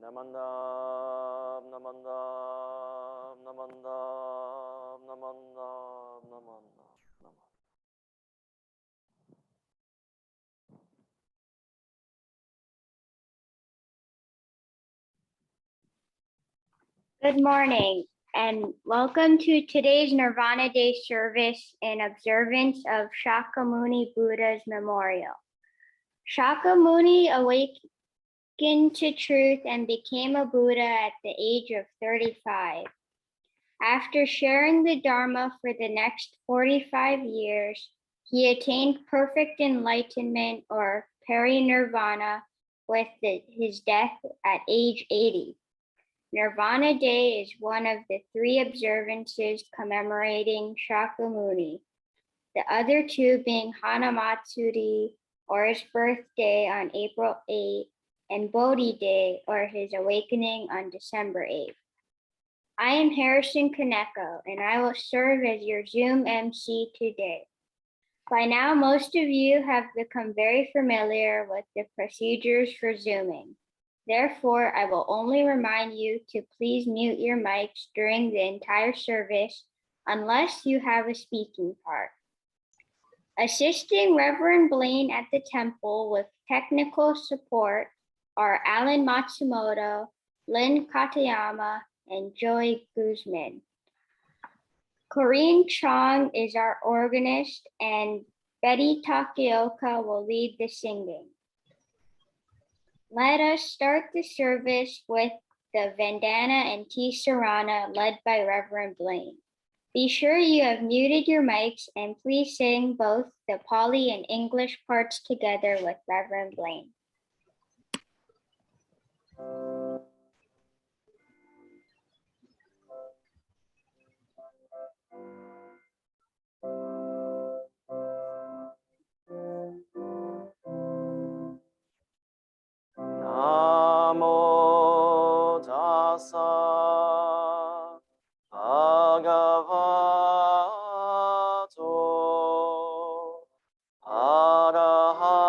Namandam, namandam, namandam, namandam, namandam, namandam. Good morning and welcome to today's Nirvana Day service in observance of Shakyamuni Buddha's memorial. Shakyamuni awakened to truth and became a Buddha at the age of 35. After sharing the Dharma for the next 45 years, he attained perfect enlightenment or peri-nirvana with his death at age 80. Nirvana Day is one of the 3 observances commemorating Shakyamuni, the other 2 being Hanamatsuri, or his birthday on April 8, and Bodhi Day, or his awakening on December 8. I am Harrison Kaneko, and I will serve as your Zoom MC today. By now, most of you have become very familiar with the procedures for Zooming. Therefore, I will only remind you to please mute your mics during the entire service unless you have a speaking part. Assisting Reverend Blaine at the temple with technical support are Alan Matsumoto, Lynn Katayama, and Joy Guzman. Corinne Chong is our organist, and Betty Takioka will lead the singing. Let us start the service with the Vandana and Tisarana led by Reverend Blaine. Be sure you have muted your mics and please sing both the Pali and English parts together with Reverend Blaine. Namo tassa bhagavato arahato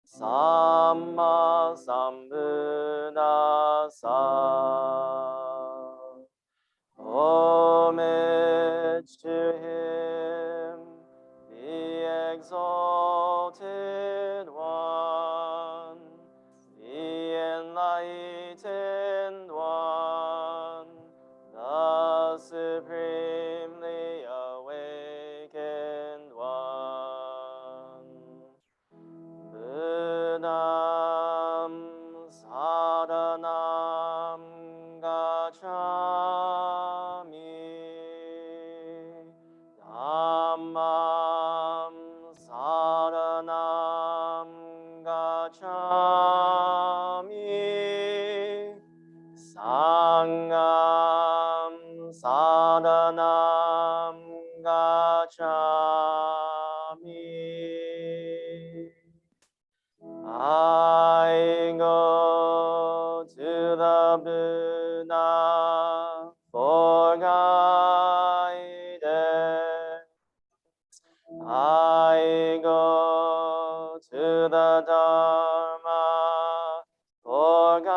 samma sambuddhassa. Homage to him, the exalted one, the enlightened one, the supremely awakened one. Buddham saranam gacchami, Dhammam saranam gacchami, Sangham saranam gacchami. I go to the Buddha for guidance. I go to the Dharma for guidance.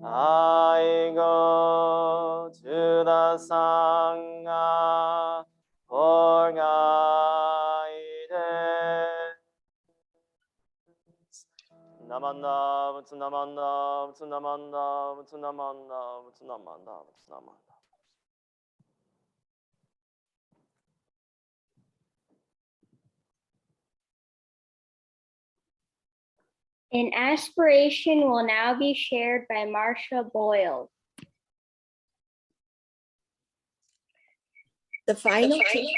I go to the Sangha for guidance. Namanda, Namanda, Namanda, Namanda, Namanda, Namanda. An aspiration will now be shared by Marcia Boyle. The final teaching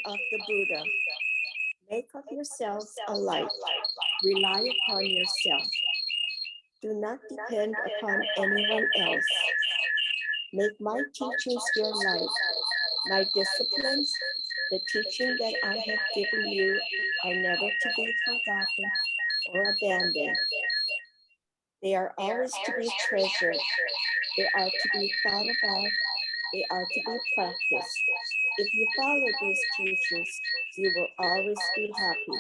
of the Buddha. Make of yourselves a light. Rely upon yourself. Do not depend upon anyone else. Make my teachings your life. My disciplines, the teaching that I have given you, are never to be forgotten or abandoned. They are always to be treasured. They are to be thought about. They are to be practiced. If you follow these teachings, you will always be happy.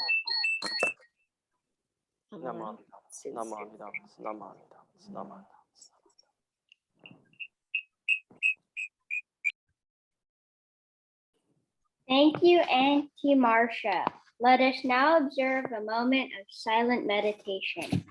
Namah, namah, namah, namah. Thank you, Auntie Marcia. Let us now observe a moment of silent meditation.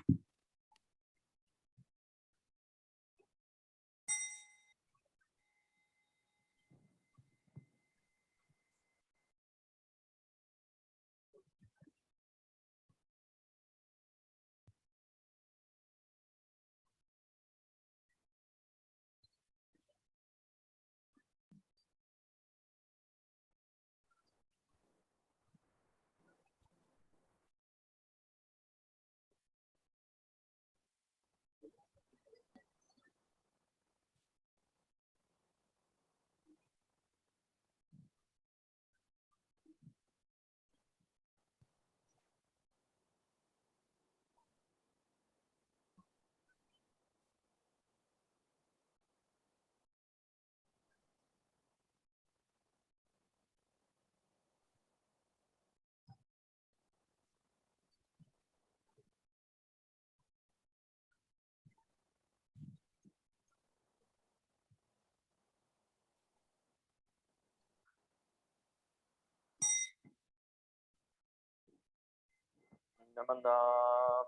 Namanda,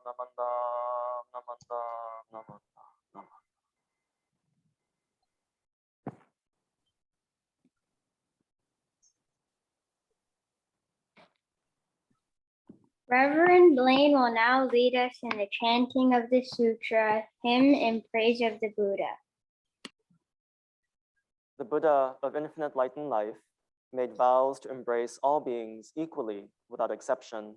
namanda, namanda, namanda, namanda. Reverend Blaine will now lead us in the chanting of the sutra, hymn in praise of the Buddha. The Buddha of infinite light and life made vows to embrace all beings equally without exception.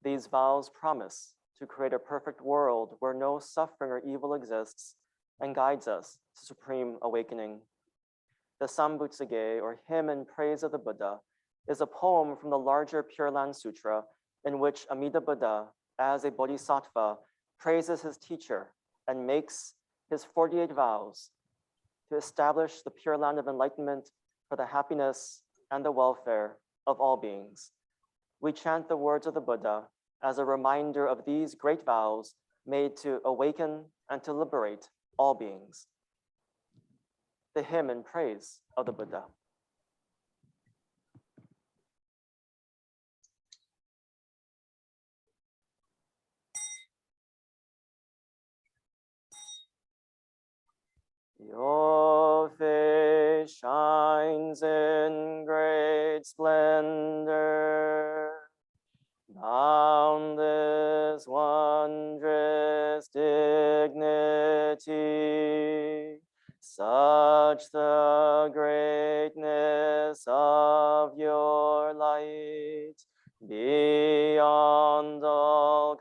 These vows promise to create a perfect world where no suffering or evil exists and guides us to supreme awakening. The Sambutsage, or hymn in praise of the Buddha, is a poem from the larger Pure Land Sutra in which Amida Buddha, as a bodhisattva, praises his teacher and makes his 48 vows to establish the Pure Land of enlightenment for the happiness and the welfare of all beings. We chant the words of the Buddha as a reminder of these great vows made to awaken and to liberate all beings. The hymn in praise of the Buddha. Your face shines in great splendor, boundless, wondrous dignity, such the greatness of your light, beyond all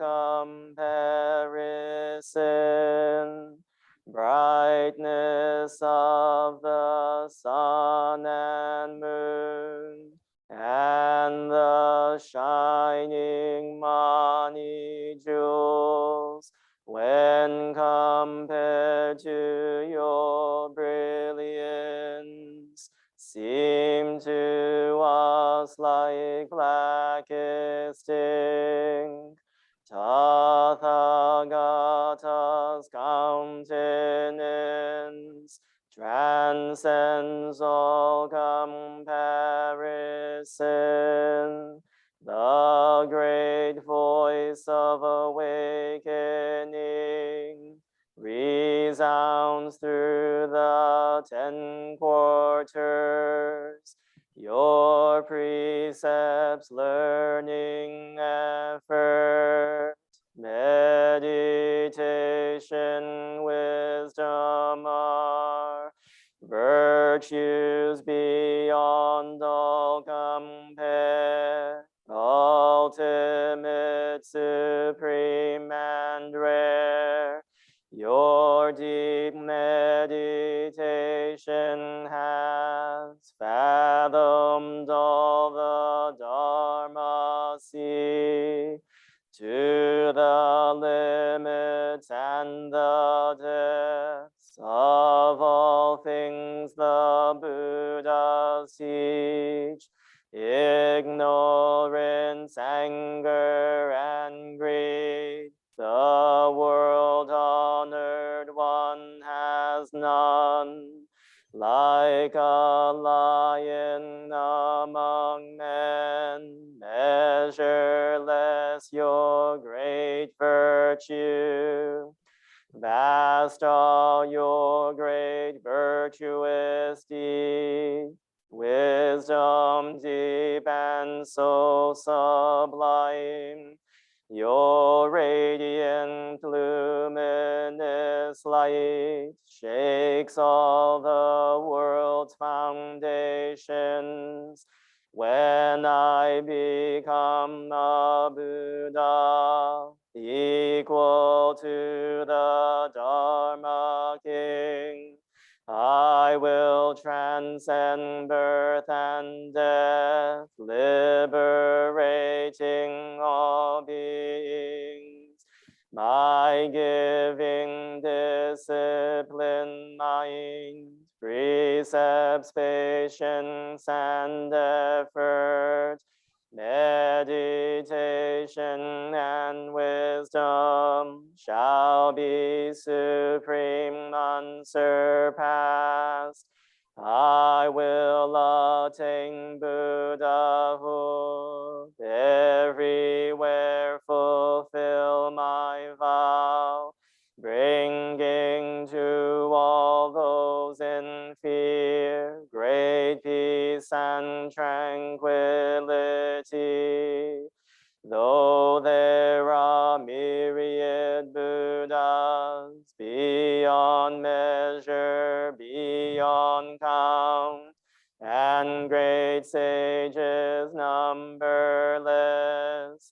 comparison. Brightness of the sun and moon, and the shining mani jewels, when compared to your brilliance, seem to us like blackest ink. Tathagata's countenance transcends all comparison. The great voice of awakening resounds through the 10 quarters. Your precepts, learning, effort, meditation, wisdom are virtues beyond all compare, ultimate, supreme, and rare. Your deep meditation has fathomed all the Dharma sea, to the limits and the depths of all things the Buddha sees. like a lion among men, measureless your great virtue. Vast all your great virtuous deeds, wisdom deep and so sublime. Your radiant luminous light shakes all the world's foundations. When I become a Buddha, equal to the Dharma King, I will transcend birth and death, liberating all beings. My giving discipline mind, precepts, patience, and effort, meditation and wisdom shall be supreme, unsurpassed. I will attain Buddhahood, everywhere fulfill my vow, bringing to all those in fear great peace and tranquility. Though there are myriad Buddhas, beyond measure, beyond count, and great sages numberless,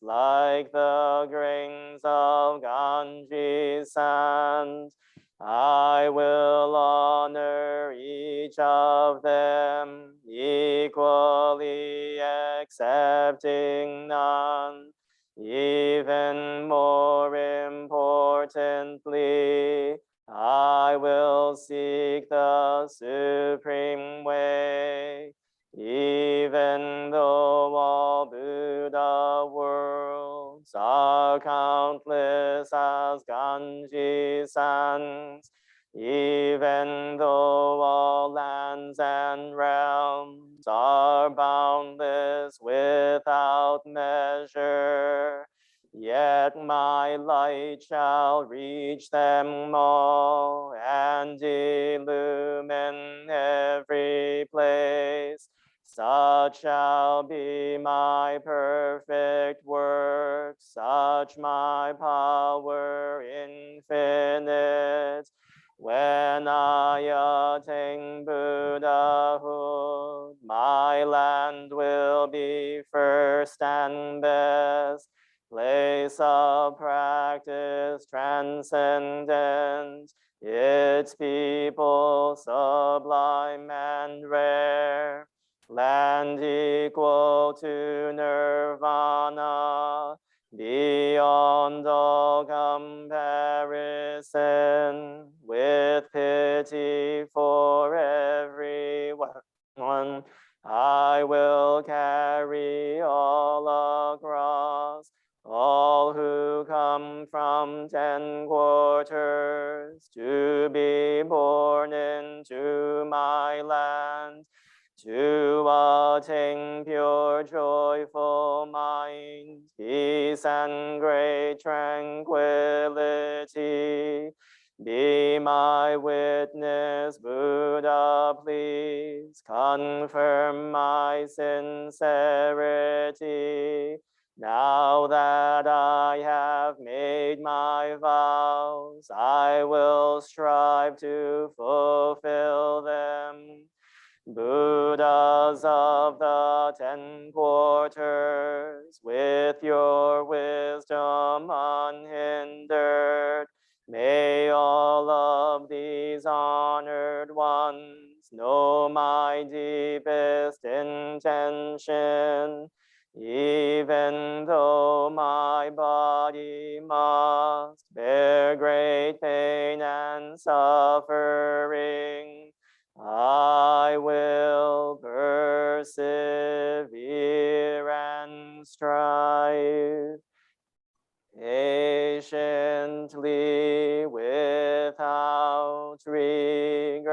like the grains of Ganges sand, I will honor each of them equally, accepting none. Even more importantly, I will seek the supreme way. Even though all Buddha worlds are countless as Ganges sands, even though all lands and realms are boundless without measure, yet my light shall reach them all and illumine every place. Such shall be my perfect work, such my power infinite. When I attain Buddhahood, my land will be first and best, place of practice transcendent, its people sublime and rare, land equal to Nirvana, beyond all comparison, with pity for everyone, I will carry all across, all who come from 10 quarters to be born into my land, to attain pure joyful mind, peace and great tranquility. Be my witness, Buddha, please confirm my sincerity. Now that I have made my vows, I will strive to fulfill them. Buddhas of the 10 quarters, with your wisdom unhindered, may all of these honored ones know my deepest intention. Even though my body must bear great pain and suffering, I will persevere and strive patiently without regret.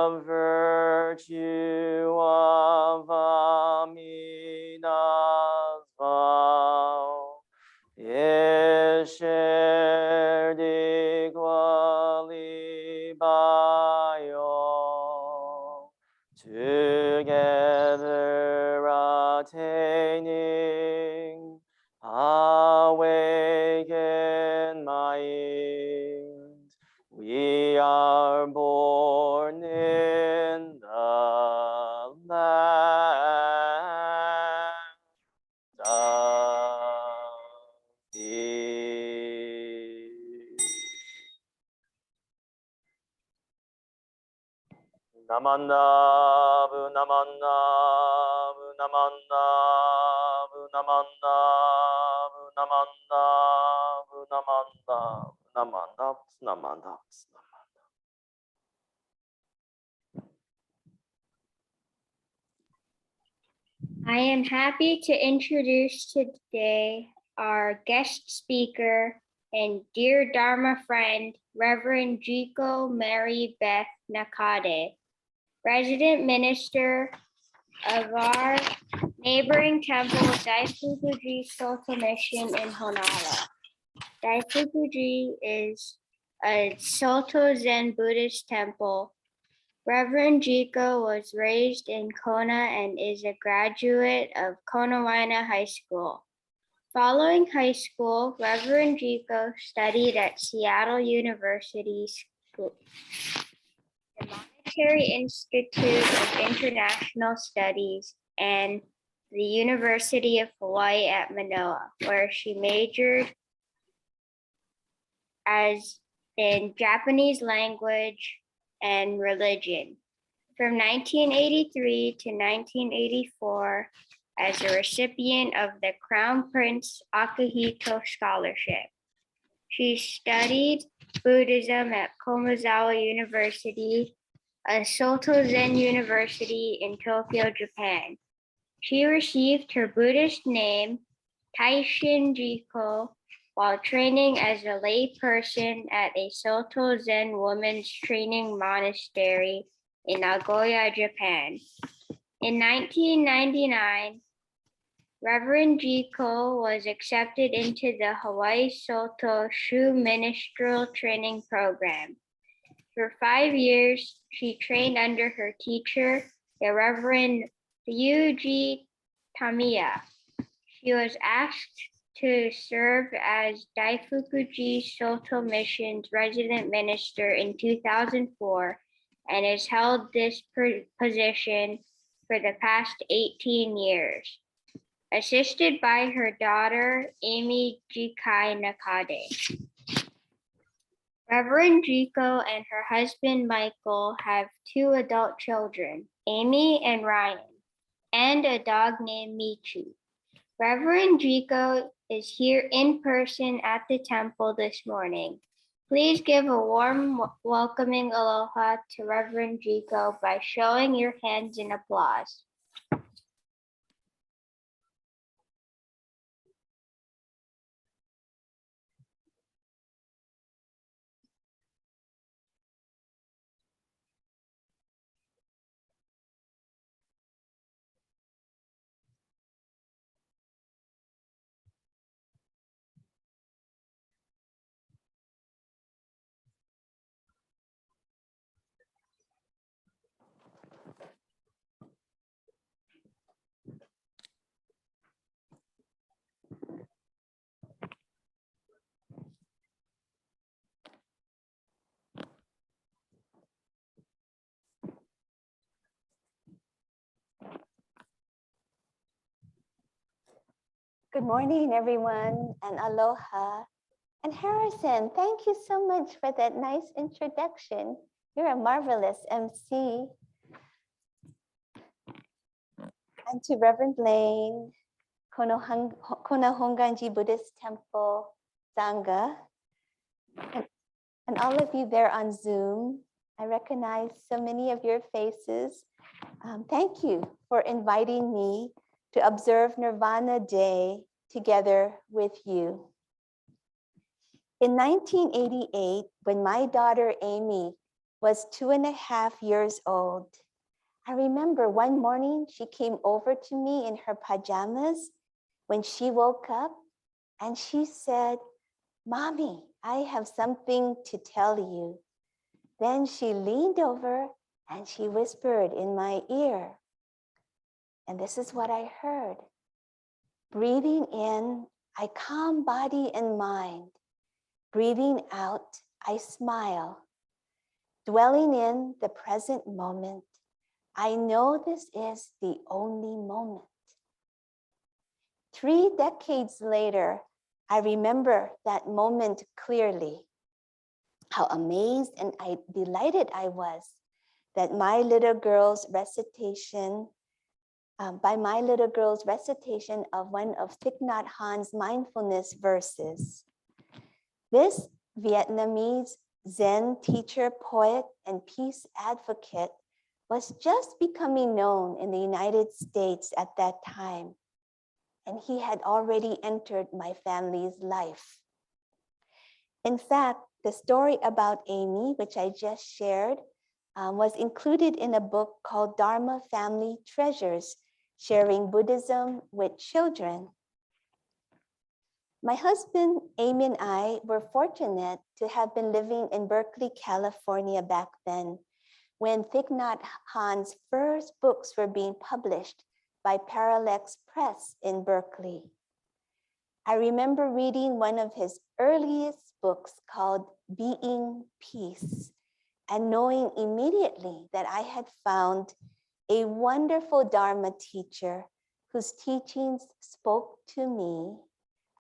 The virtue of Amida's vow is shared equally by all, together attaining awakened mind. We are born in the land of Namanda, Namanda, Namanda, Namanda, Namanda, Namanda, Namanda, Namanda. I am happy to introduce today our guest speaker and dear Dharma friend, Reverend Jiko Mary Beth Nakade, resident minister of our neighboring temple, Daifukuji Soto Mission in Honala. Daifukuji is a Soto Zen Buddhist temple. Reverend Jiko was raised in Kona and is a graduate of Kona Hongwanji High School. Following high school, Reverend Jiko studied at Seattle University School, the Monetary Institute of International Studies, and the University of Hawaii at Manoa, where she majored as in Japanese language and religion. From 1983 to 1984, as a recipient of the Crown Prince Akihito Scholarship. She studied Buddhism at Komazawa University, a Soto Zen university in Tokyo, Japan. She received her Buddhist name, Taishin Jiko, while training as a layperson at a Soto Zen women's training monastery in Nagoya, Japan. In 1999, Reverend Jiko was accepted into the Hawaii Soto Shu Ministerial Training Program. For 5 years, she trained under her teacher, the Reverend Ryuji Tamiya. She was asked to serve as Daifukuji Soto Mission's resident minister in 2004 and has held this position for the past 18 years, assisted by her daughter, Amy Jikai Nakade. Reverend Jiko and her husband, Michael, have 2 adult children, Amy and Ryan, and a dog named Michu. Reverend Jiko is here in person at the temple this morning. Please give a warm, welcoming aloha to Reverend Jiko by showing your hands in applause. Good morning, everyone, and aloha. And Harrison, thank you so much for that nice introduction. You're a marvelous MC. And to Reverend Blaine, Kona Hongwanji Buddhist Temple, Sangha, and all of you there on Zoom. I recognize so many of your faces. Thank you for inviting me to observe Nirvana Day together with you. In 1988, when my daughter Amy was 2.5 years old, I remember one morning she came over to me in her pajamas when she woke up and she said, "Mommy, I have something to tell you." Then she leaned over and she whispered in my ear. And this is what I heard. Breathing in, I calm body and mind. Breathing out, I smile. Dwelling in the present moment, I know this is the only moment. 3 decades later, I remember that moment clearly. How amazed and delighted I was that my little girl's recitation, of one of Thich Nhat Hanh's mindfulness verses. This Vietnamese Zen teacher, poet, and peace advocate was just becoming known in the United States at that time, and he had already entered my family's life. In fact, the story about Amy, which I just shared, was included in a book called Dharma Family Treasures, Sharing Buddhism with Children. My husband, Amy, and I were fortunate to have been living in Berkeley, California back then, when Thich Nhat Hanh's first books were being published by Parallax Press in Berkeley. I remember reading one of his earliest books called Being Peace, and knowing immediately that I had found a wonderful Dharma teacher whose teachings spoke to me,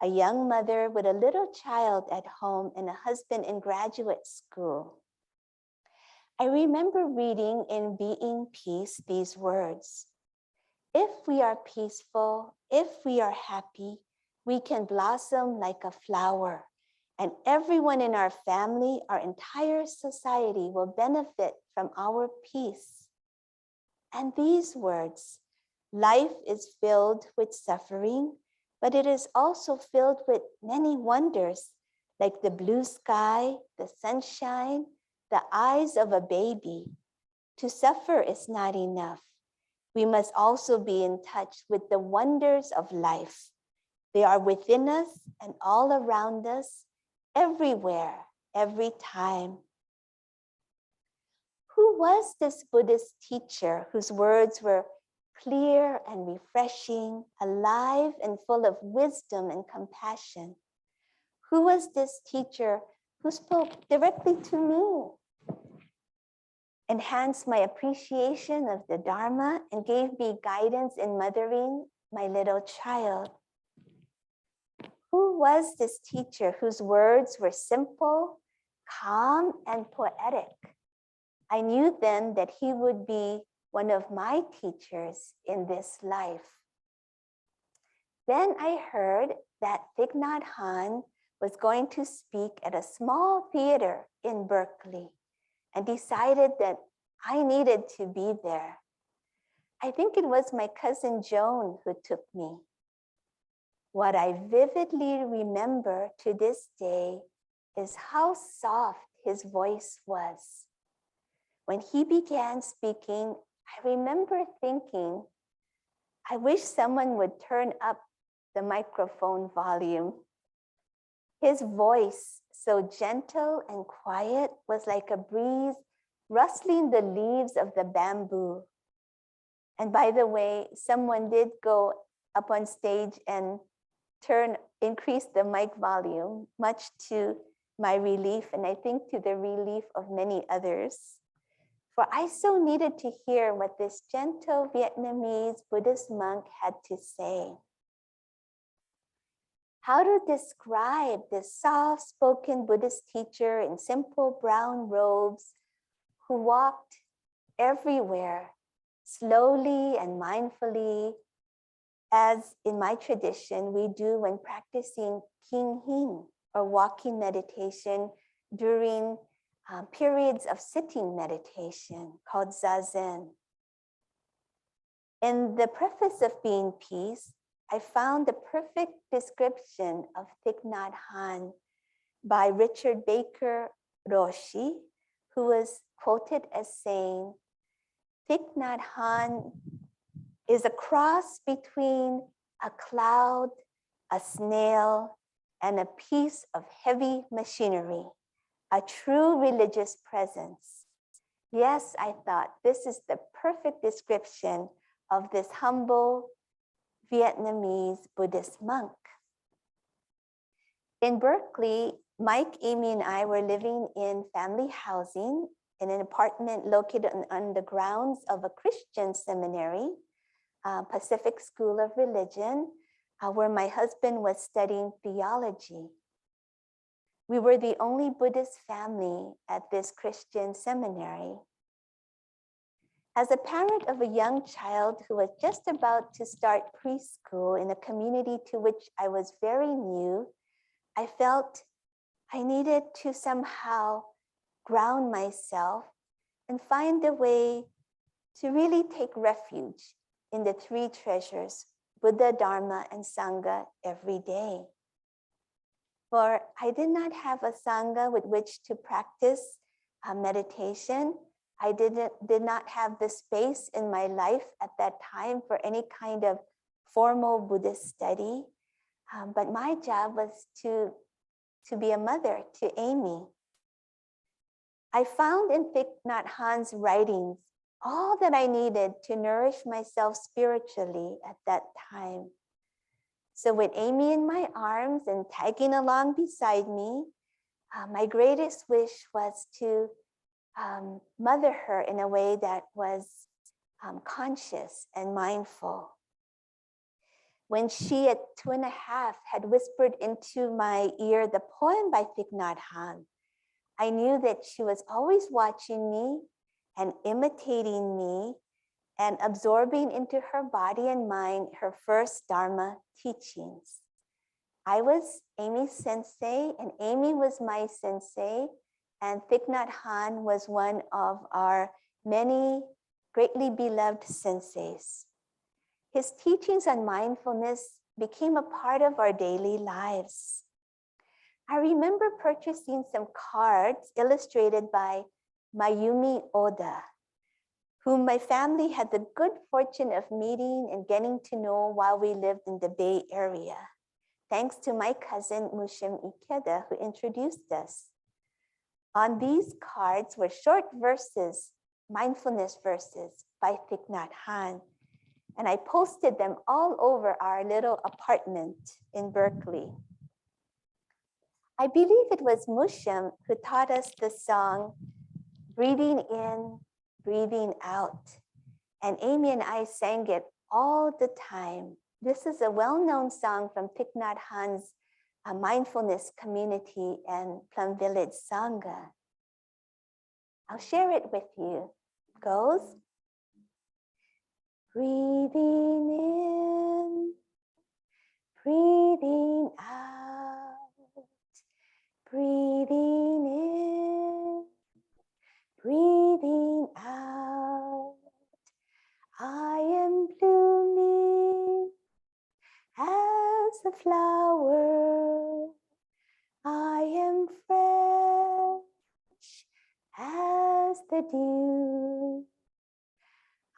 a young mother with a little child at home and a husband in graduate school. I remember reading in Being Peace these words: if we are peaceful, if we are happy, we can blossom like a flower, and everyone in our family, our entire society will benefit from our peace. And these words, life is filled with suffering, but it is also filled with many wonders, like the blue sky, the sunshine, the eyes of a baby. To suffer is not enough. We must also be in touch with the wonders of life. They are within us and all around us, everywhere, every time. Who was this Buddhist teacher whose words were clear and refreshing, alive and full of wisdom and compassion? Who was this teacher who spoke directly to me, enhanced my appreciation of the Dharma, and gave me guidance in mothering my little child? Who was this teacher whose words were simple, calm, and poetic? I knew then that he would be one of my teachers in this life. Then I heard that Thich Nhat Hanh was going to speak at a small theater in Berkeley, and decided that I needed to be there. I think it was my cousin Joan who took me. What I vividly remember to this day is how soft his voice was. When he began speaking, I remember thinking, I wish someone would turn up the microphone volume. His voice, so gentle and quiet, was like a breeze rustling the leaves of the bamboo. And by the way, someone did go up on stage and increase the mic volume, much to my relief, and I think to the relief of many others. For I so needed to hear what this gentle Vietnamese Buddhist monk had to say. how to describe this soft-spoken Buddhist teacher in simple brown robes who walked everywhere, slowly and mindfully, as in my tradition, we do when practicing King Hing or walking meditation during periods of sitting meditation called Zazen. In the preface of Being Peace, I found the perfect description of Thich Nhat Hanh by Richard Baker Roshi, who was quoted as saying, Thich Nhat Hanh is a cross between a cloud, a snail, and a piece of heavy machinery, a true religious presence. Yes, I thought this is the perfect description of this humble Vietnamese Buddhist monk. In Berkeley, Mike, Amy, and I were living in family housing in an apartment located on the grounds of a Christian seminary, Pacific School of Religion, where my husband was studying theology. We were the only Buddhist family at this Christian seminary. As a parent of a young child who was just about to start preschool in a community to which I was very new, I felt I needed to somehow ground myself and find a way to really take refuge in the three treasures, Buddha, Dharma, and Sangha every day. For I did not have a Sangha with which to practice meditation. I did not have the space in my life at that time for any kind of formal Buddhist study. But my job was to be a mother to Amy. I found in Thich Nhat Hanh's writings all that I needed to nourish myself spiritually at that time. So with Amy in my arms and tagging along beside me, my greatest wish was to mother her in a way that was conscious and mindful. When she at 2.5 had whispered into my ear the poem by Thich Nhat Hanh, I knew that she was always watching me and imitating me and absorbing into her body and mind her first Dharma teachings. I was Amy's sensei and Amy was my sensei, and Thich Nhat Hanh was one of our many greatly beloved senseis. His teachings on mindfulness became a part of our daily lives. I remember purchasing some cards illustrated by Mayumi Oda, whom my family had the good fortune of meeting and getting to know while we lived in the Bay Area, thanks to my cousin Mushem Ikeda, who introduced us. On these cards were short verses, mindfulness verses by Thich Nhat Hanh, and I posted them all over our little apartment in Berkeley. I believe it was Mushem who taught us the song, Breathing In, Breathing Out. And Amy and I sang it all the time. This is a well-known song from Thich Nhat Hanh's mindfulness community and Plum Village Sangha. I'll share it with you. It goes, breathing in, breathing out, breathing in, breathing out. I am blooming as a flower. I am fresh as the dew.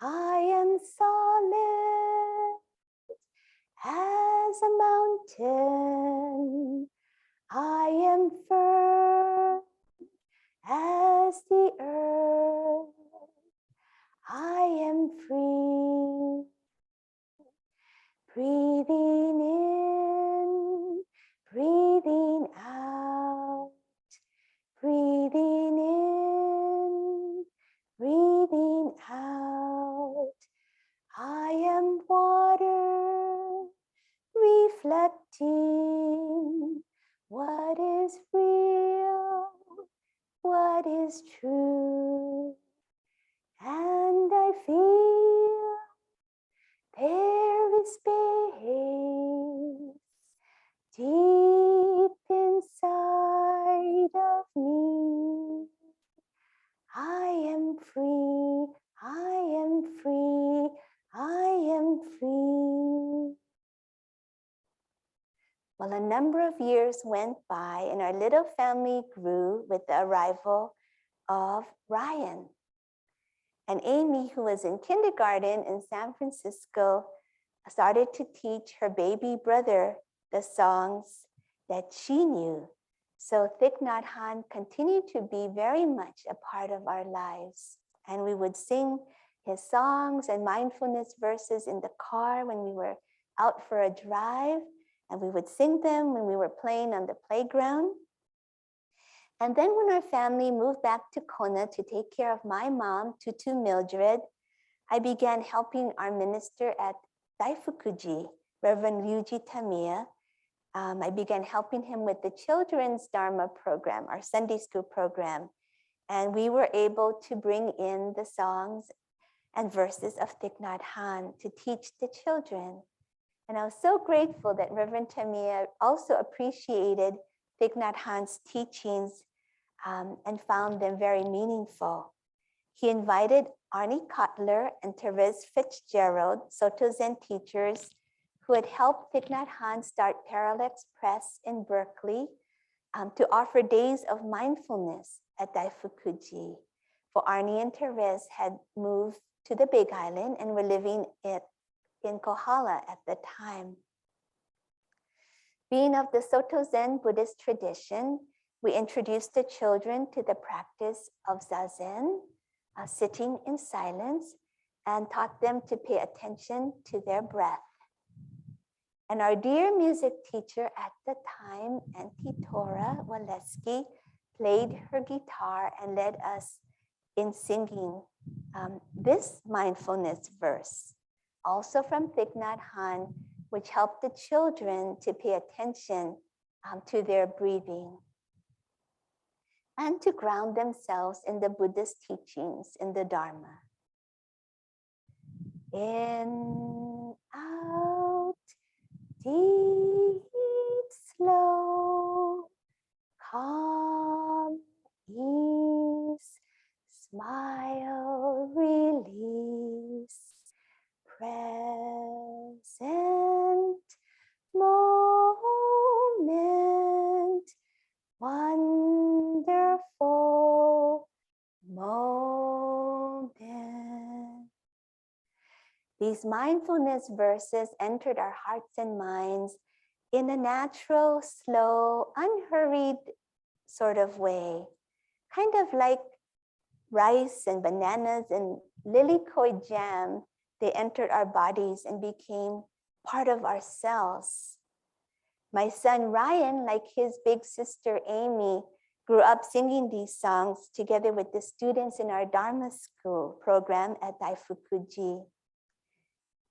I am solid as a mountain. I am firm as the earth. I am free. Breathing in, breathing out, breathing in, breathing What is real? What is true? And I feel there is space deep inside of me. I am free, I am free, I am free. Well, a number of years went by and our little family grew with the arrival of Ryan. And Amy, who was in kindergarten in San Francisco, started to teach her baby brother the songs that she knew. So Thich Nhat Hanh continued to be very much a part of our lives. And we would sing his songs and mindfulness verses in the car when we were out for a drive. And we would sing them when we were playing on the playground. And then when our family moved back to Kona to take care of my mom, Tutu Mildred, I began helping our minister at Daifukuji, Reverend Ryuji Tamiya. I began helping him with the children's Dharma program, our Sunday school program. And we were able to bring in the songs and verses of Thich Nhat Hanh to teach the children. And I was so grateful that Reverend Tamiya also appreciated Thich Nhat Hanh's teachings and found them very meaningful. He invited Arnie Kotler and Therese Fitzgerald, Soto Zen teachers, who had helped Thich Nhat Hanh start Parallax Press in Berkeley, to offer days of mindfulness at Daifukuji. For Arnie and Therese had moved to the Big Island and were living in Kohala at the time. Being of the Soto Zen Buddhist tradition, we introduced the children to the practice of Zazen, sitting in silence, and taught them to pay attention to their breath. And our dear music teacher at the time, Auntie Tora Waleski, played her guitar and led us in singing this mindfulness verse, also from Thich Nhat Hanh, which helped the children to pay attention to their breathing and to ground themselves in the Buddhist teachings in the Dharma. In, out, deep, slow, calm, ease, smile, release, present moment, wonderful moment. These mindfulness verses entered our hearts and minds in a natural, slow, unhurried sort of way, kind of like rice and bananas and lilikoi jam. They entered our bodies and became part of ourselves. My son Ryan, like his big sister Amy, grew up singing these songs together with the students in our Dharma school program at Daifukuji.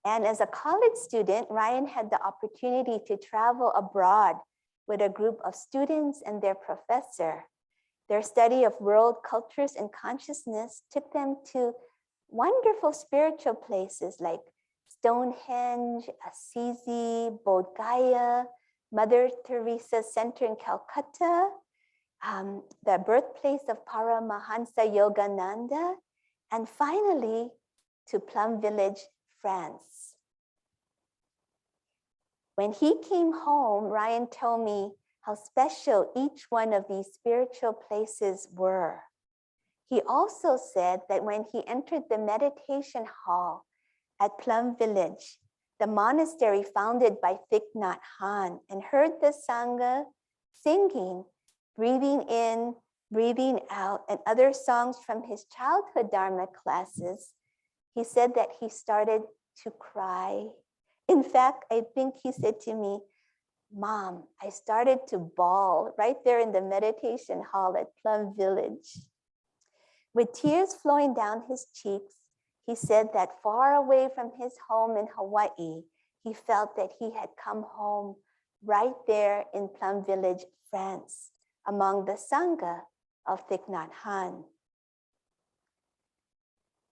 And as a college student, Ryan had the opportunity to travel abroad with a group of students and their professor. Their study of world cultures and consciousness took them to wonderful spiritual places like Stonehenge, Assisi, Bodh Gaya, Mother Teresa Center in Calcutta, the birthplace of Paramahansa Yogananda, and finally to Plum Village, France. When he came home, Ryan told me how special each one of these spiritual places were. He also said that when he entered the meditation hall at Plum Village, the monastery founded by Thich Nhat Hanh, and heard the Sangha singing, breathing in, breathing out, and other songs from his childhood Dharma classes, he said that he started to cry. In fact, I think he said to me, "Mom, I started to bawl right there in the meditation hall at Plum Village." With tears flowing down his cheeks, he said that far away from his home in Hawaii, he felt that he had come home right there in Plum Village, France, among the Sangha of Thich Nhat Hanh.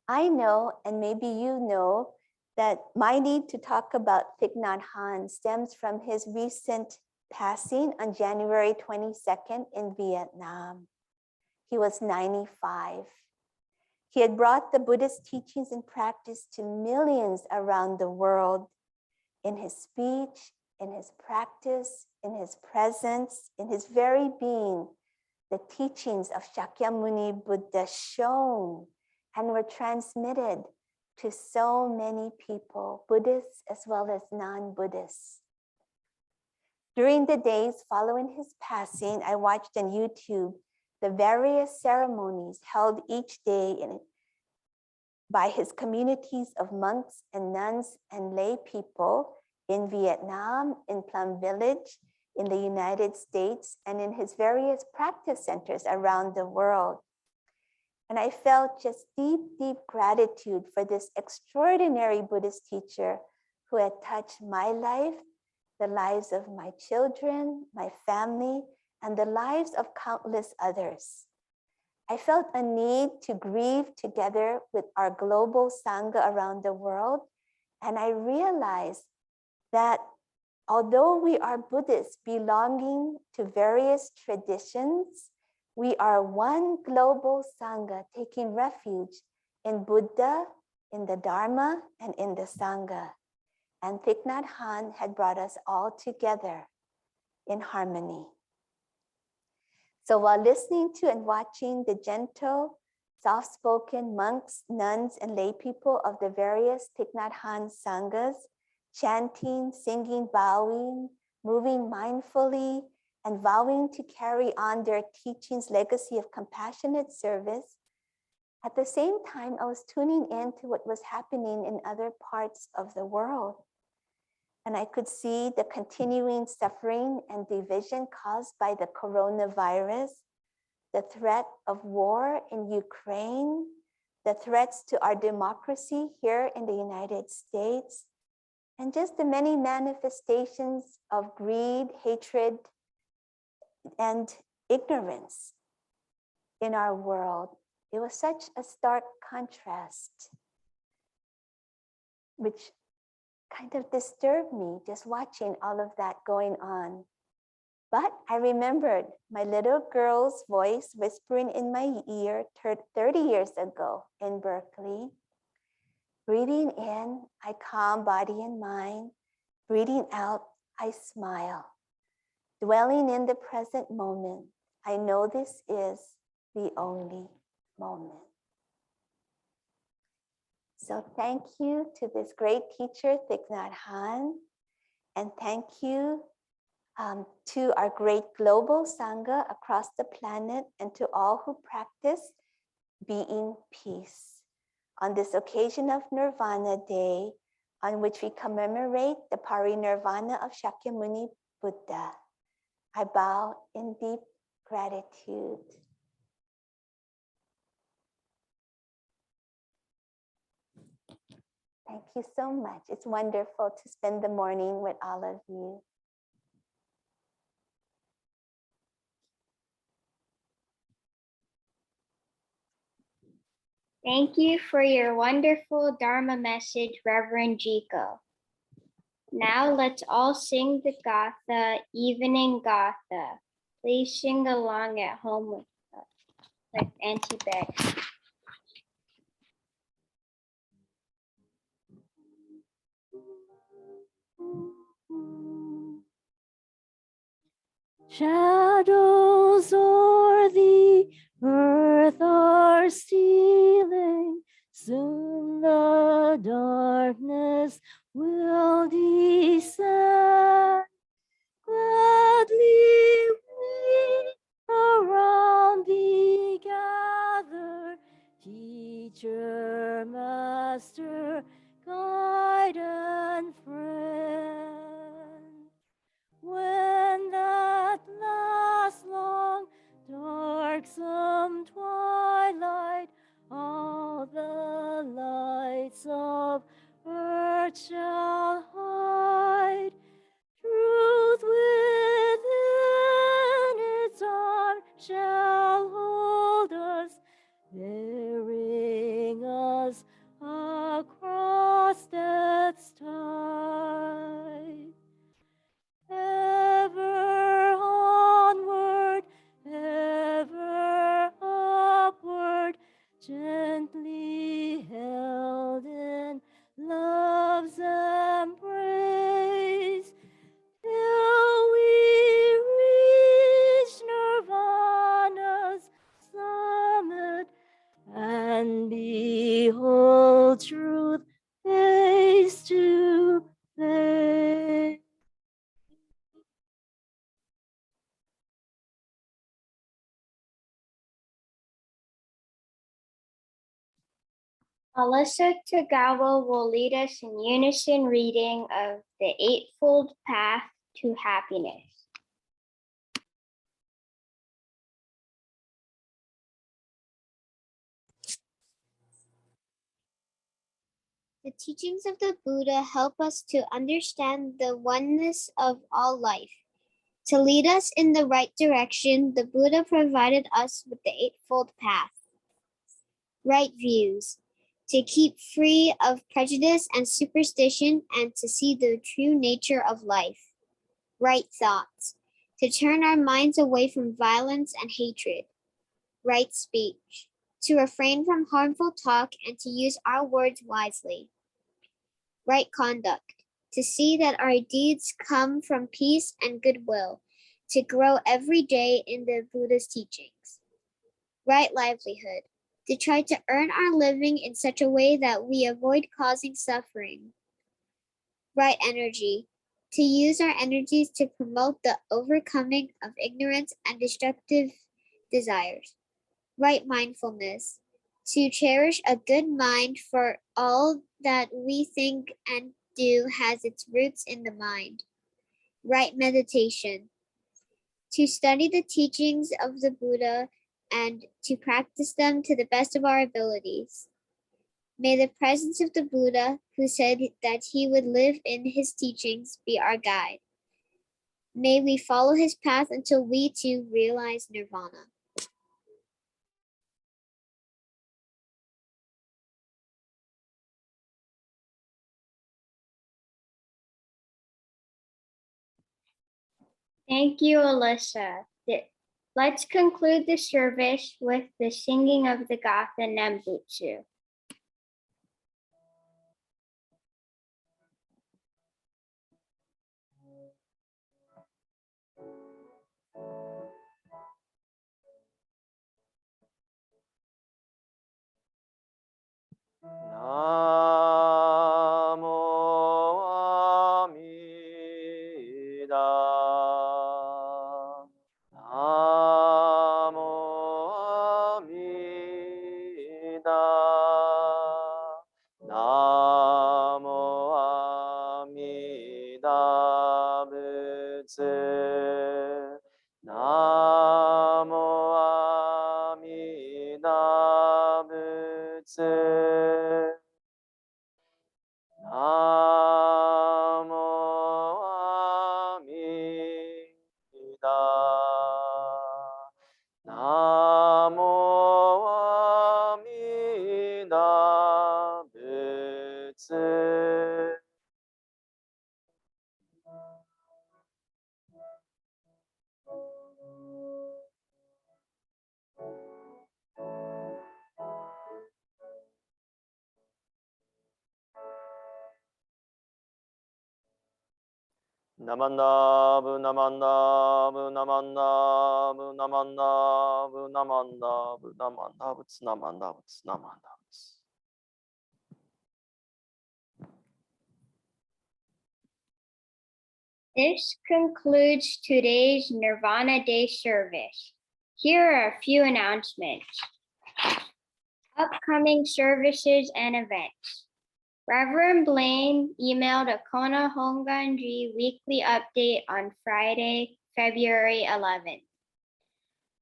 I know, and maybe you know, that my need to talk about Thich Nhat Hanh stems from his recent passing on January 22nd in Vietnam. He was 95. He had brought the Buddhist teachings and practice to millions around the world in his speech, in his practice, in his presence, in his very being. The teachings of Shakyamuni Buddha shone and were transmitted to so many people, Buddhists as well as non-Buddhists. During the days following his passing, I watched on YouTube the various ceremonies held each day by his communities of monks and nuns and lay people in Vietnam, in Plum Village, in the United States, and in his various practice centers around the world. And I felt just deep, deep gratitude for this extraordinary Buddhist teacher who had touched my life, the lives of my children, my family, and the lives of countless others. I felt a need to grieve together with our global Sangha around the world. And I realized that although we are Buddhists belonging to various traditions, we are one global Sangha taking refuge in Buddha, in the Dharma, and in the Sangha. And Thich Nhat Hanh had brought us all together in harmony. So while listening to and watching the gentle, soft-spoken monks, nuns, and lay people of the various Thich Nhat Hanh Sanghas, chanting, singing, bowing, moving mindfully, and vowing to carry on their teachings' legacy of compassionate service, at the same time, I was tuning in to what was happening in other parts of the world. And I could see the continuing suffering and division caused by the coronavirus, the threat of war in Ukraine, the threats to our democracy here in the United States, and just the many manifestations of greed, hatred, and ignorance in our world. It was such a stark contrast, which kind of disturbed me just watching all of that going on. But I remembered my little girl's voice whispering in my ear 30 years ago in Berkeley. Breathing in, I calm body and mind. Breathing out, I smile. Dwelling in the present moment, I know this is the only moment. So thank you to this great teacher, Thich Nhat Hanh, and thank you to our great global Sangha across the planet and to all who practice being peace. On this occasion of Nirvana Day, on which we commemorate the parinirvana of Shakyamuni Buddha, I bow in deep gratitude. Thank you so much. It's wonderful to spend the morning with all of you. Thank you for your wonderful Dharma message, Reverend Jiko. Now let's all sing the Gatha, Evening Gatha. Please sing along at home with Auntie Beck. Shadows o'er the earth are stealing, soon the darkness will descend. Gladly we around thee gather, teacher, master, guide and friend. When that last long darksome twilight all the lights of earth shall hide, true Alyssa Tagawa will lead us in unison reading of the Eightfold Path to Happiness. The teachings of the Buddha help us to understand the oneness of all life. To lead us in the right direction, the Buddha provided us with the Eightfold Path. Right views. To keep free of prejudice and superstition and to see the true nature of life. Right thoughts. To turn our minds away from violence and hatred. Right speech. To refrain from harmful talk and to use our words wisely. Right conduct. To see that our deeds come from peace and goodwill. To grow every day in the Buddha's teachings. Right livelihood. To try to earn our living in such a way that we avoid causing suffering. Right energy. To use our energies to promote the overcoming of ignorance and destructive desires. Right mindfulness. To cherish a good mind, for all that we think and do has its roots in the mind. Right meditation. To study the teachings of the Buddha and to practice them to the best of our abilities. May the presence of the Buddha, who said that he would live in his teachings, be our guide. May we follow his path until we too realize Nirvana. Thank you, Alyssa. Let's conclude the service with the singing of the Gatha Nembutsu. Namo Amida. Namo Amida. Namo Amida Butsu. Namo Amida Butsu. Namo Amida. Namo Amida Butsu. Namandabu, namandabu, namandabu, namandabu, namandabu, namandabu, namandabu, namandabu. This concludes today's Nirvana Day service. Here are a few announcements. Upcoming services and events. Reverend Blaine emailed a Kona Hongwanji weekly update on Friday, February 11th.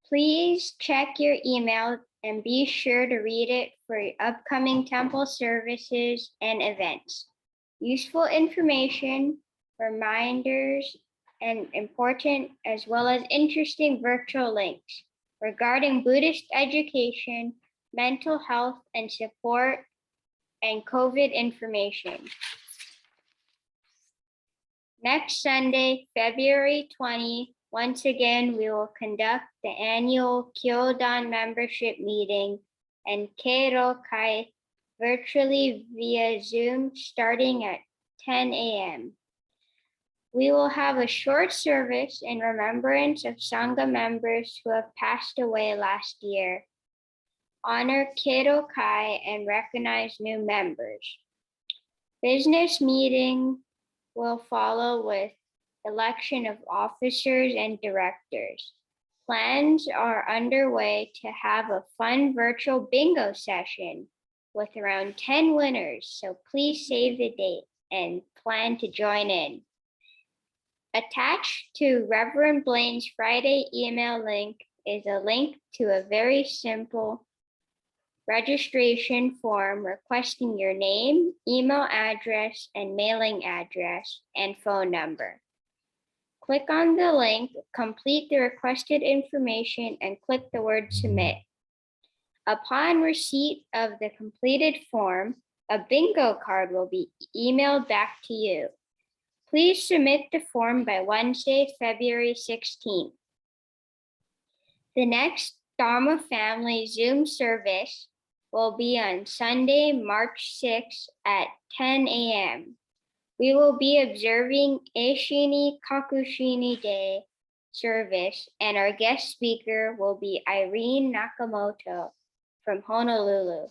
Please check your email and be sure to read it for upcoming temple services and events. Useful information, reminders, and important as well as interesting virtual links regarding Buddhist education, mental health and support, and COVID information. Next Sunday, February 20, once again, we will conduct the annual Kyodan membership meeting and Keiro Kai virtually via Zoom starting at 10 a.m. We will have a short service in remembrance of Sangha members who have passed away last year, honor Keiro Kai, and recognize new members. Business meeting will follow with election of officers and directors. Plans are underway to have a fun virtual bingo session with around 10 winners, so please save the date and plan to join in. Attached to Reverend Blaine's Friday email link is a link to a very simple registration form requesting your name, email address, and mailing address and phone number. Click on the link, complete the requested information, and click the word submit. Upon receipt of the completed form, a bingo card will be emailed back to you. Please submit the form by Wednesday, February 16th. The next Dharma Family Zoom service will be on Sunday, March 6th at 10 a.m. We will be observing Eishini Kakushini Day service, and our guest speaker will be Irene Nakamoto from Honolulu.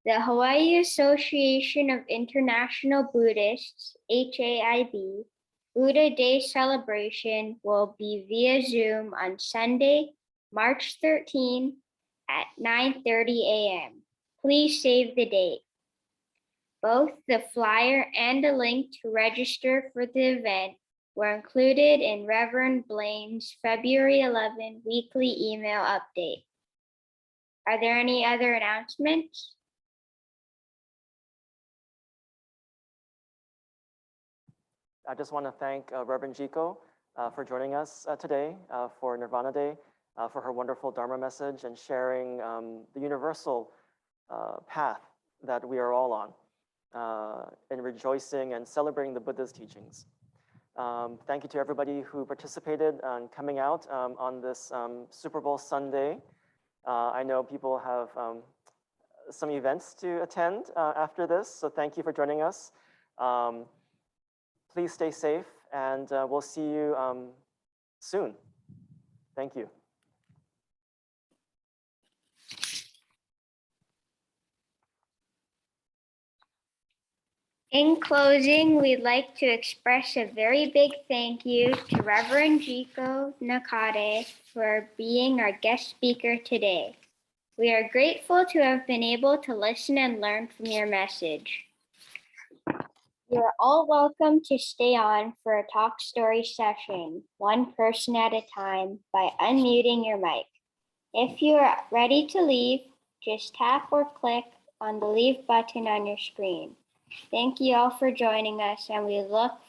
The Hawaii Association of International Buddhists, HAIB, Buddha Day celebration will be via Zoom on Sunday, March 13 at 9:30 a.m. Please save the date. Both the flyer and a link to register for the event were included in Reverend Blaine's February 11 weekly email update. Are there any other announcements? I just want to thank Reverend Jiko for joining us today for Nirvana Day, for her wonderful Dharma message and sharing the universal path that we are all on in rejoicing and celebrating the Buddha's teachings. Thank you to everybody who participated in coming out on this Super Bowl Sunday. I know people have some events to attend after this, so thank you for joining us. Please stay safe, and we'll see you soon. Thank you. In closing, we'd like to express a very big thank you to Reverend Jiko Nakade for being our guest speaker today. We are grateful to have been able to listen and learn from your message. You are all welcome to stay on for a talk story session, one person at a time, by unmuting your mic. If you are ready to leave, just tap or click on the leave button on your screen. Thank you all for joining us, and we look